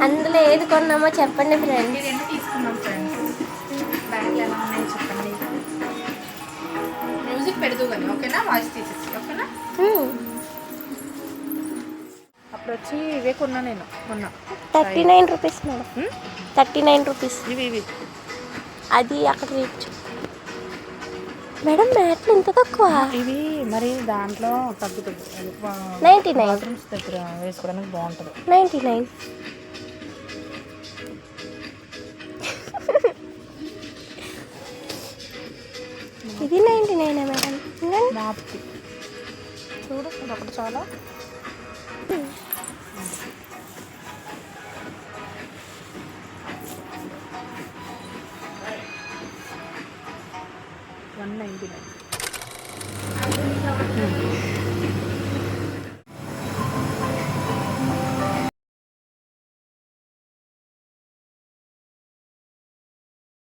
అందులో ఏది కొన్నామో చెప్పండి ఫ్రెండ్స్. ఇది ఎంత తీసుకున్నాం ఫ్రెండ్స్? బ్యాగ్లు ఎలా ఉన్నాయో చెప్పండి. మ్యూజిక్ పెడదు కానీ ఓకేనా, వాయిస్ తీసేసి ఓకేనా. అప్పుడు వచ్చి ఇవే కొన్నా నేను మొన్న 39 రూపీస్ మేడం. 39 రూపీస్. ఇవి అది అక్కడ రీచ్ మేడం. మ్యాట్లు ఇంత తక్కువ? ఇవి మరి దాంట్లో తగ్గుతుంది. 99 బాత్రూమ్స్ దగ్గర వేసుకోవడానికి బాగుంటుంది. 99. ఇది 99 మేడం. మాప్కి చూడు ఒకటి చాలా